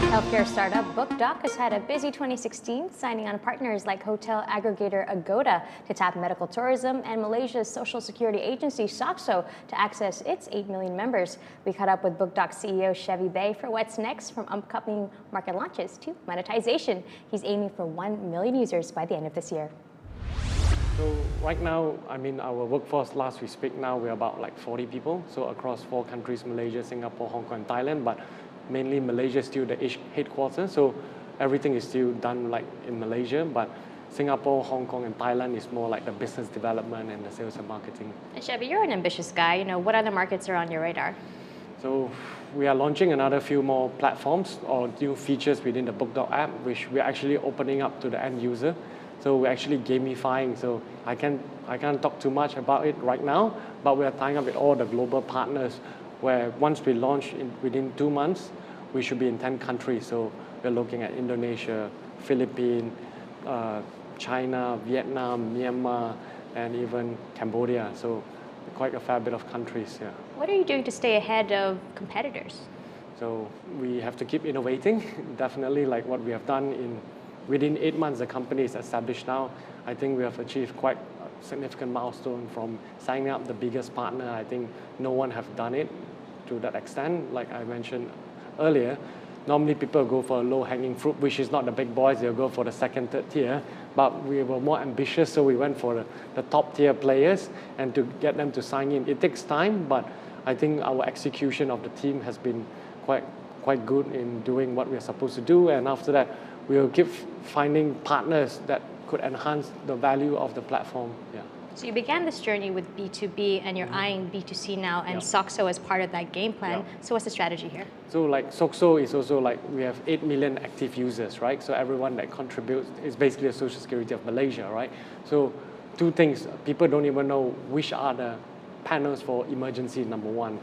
Healthcare startup BookDoc has had a busy 2016, signing on partners like hotel aggregator Agoda to tap medical tourism and Malaysia's social security agency SOCSO to access its 8 million members. We caught up with BookDoc CEO Chevy Bay for what's next, from upcoming market launches to monetization. He's aiming for 1 million users by the end of this year. So right now, our workforce, last we speak now, we're about like 40 people. So across 4 countries, Malaysia, Singapore, Hong Kong, and Thailand, but mainly Malaysia is still the headquarters. So everything is still done like in Malaysia, but Singapore, Hong Kong, and Thailand is more like the business development and the sales and marketing. And Chevy, you're an ambitious guy. What other markets are on your radar? So we are launching another few more platforms or new features within the BookDoc app, which we're actually opening up to the end user. So we're actually gamifying. So I can't talk too much about it right now, but we are tying up with all the global partners where once we launch within 2 months, we should be in 10 countries. So we're looking at Indonesia, Philippines, China, Vietnam, Myanmar, and even Cambodia. So quite a fair bit of countries, yeah. What are you doing to stay ahead of competitors? So we have to keep innovating. Definitely, like what we have done within 8 months, the company is established now. I think we have achieved quite a significant milestone from signing up the biggest partner. I think no one have done it to that extent. Like I mentioned earlier, normally people go for a low-hanging fruit, which is not the big boys. They'll go for the second, third tier. But we were more ambitious, so we went for the top-tier players and to get them to sign in. It takes time, but I think our execution of the team has been quite good in doing what we're supposed to do. And after that, we'll keep finding partners that could enhance the value of the platform. Yeah. So you began this journey with B2B and you're eyeing B2C now, and SOCSO as part of that game plan. So what's the strategy here? So like SOCSO is also like we have 8 million active users, right? So everyone that contributes is basically the social security of Malaysia, right? So 2 things, people don't even know which are the panels for emergency, number 1.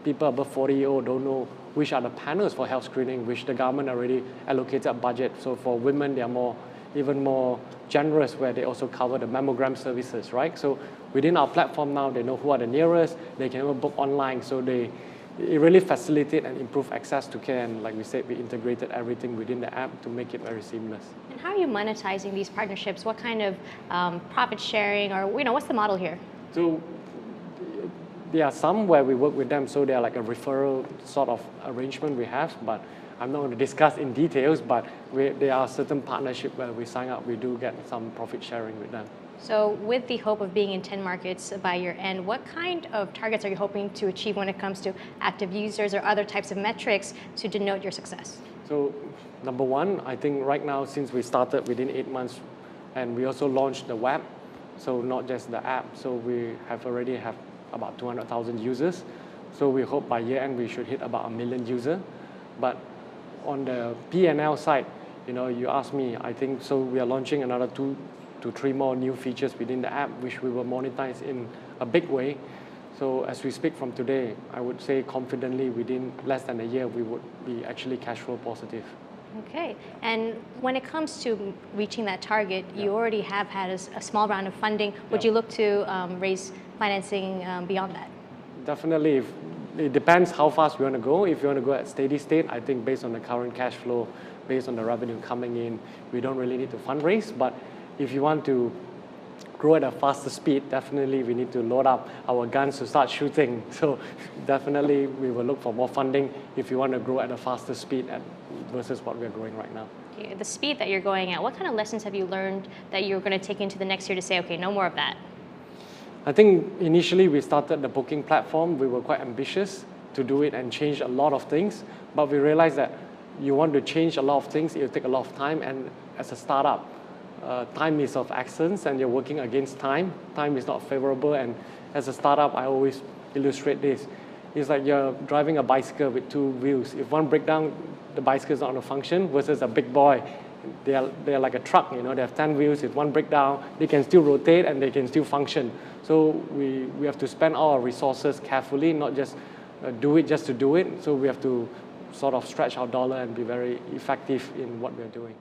People above 40-year-old don't know which are the panels for health screening, which the government already allocated a budget. So for women, they are even more generous, where they also cover the mammogram services, right? So within our platform now, they know who are the nearest, they can even book online. So it really facilitate and improve access to care. And like we said, we integrated everything within the app to make it very seamless. And how are you monetizing these partnerships? What kind of profit sharing, or what's the model here? So there are some where we work with them, so they're like a referral sort of arrangement we have, but I'm not going to discuss in details, but there are certain partnerships where we sign up, we do get some profit sharing with them. So with the hope of being in 10 markets by year end, what kind of targets are you hoping to achieve when it comes to active users or other types of metrics to denote your success? So number 1, I think right now, since we started within 8 months, and we also launched the web, so not just the app, so we already have about 200,000 users. So we hope by year end we should hit about 1 million users. But on the P&L side, you asked me, I think so we are launching another 2 to 3 more new features within the app, which we will monetize in a big way. So as we speak from today, I would say confidently within less than a year, we would be actually cash flow positive. Okay, and when it comes to reaching that target, you already have had a small round of funding. Would you look to raise financing beyond that? Definitely. It depends how fast we want to go. If you want to go at steady state, I think based on the current cash flow, based on the revenue coming in, we don't really need to fundraise. But if you want to grow at a faster speed, definitely we need to load up our guns to start shooting. So definitely we will look for more funding if you want to grow at a faster speed versus what we're growing right now. Okay, the speed that you're going at, what kind of lessons have you learned that you're going to take into the next year to say, okay, no more of that? I think initially we started the booking platform. We were quite ambitious to do it and change a lot of things, but we realized that you want to change a lot of things, it will take a lot of time, and as a startup, time is of essence and you're working against time. Time is not favorable, and as a startup, I always illustrate this. It's like you're driving a bicycle with 2 wheels. If one breaks down, the bicycle is not going to function, versus a big boy. They're like a truck, they have 10 wheels. If one breaks down, they can still rotate and they can still function. So we have to spend all our resources carefully, not just do it just to do it. So we have to sort of stretch our dollar and be very effective in what we're doing.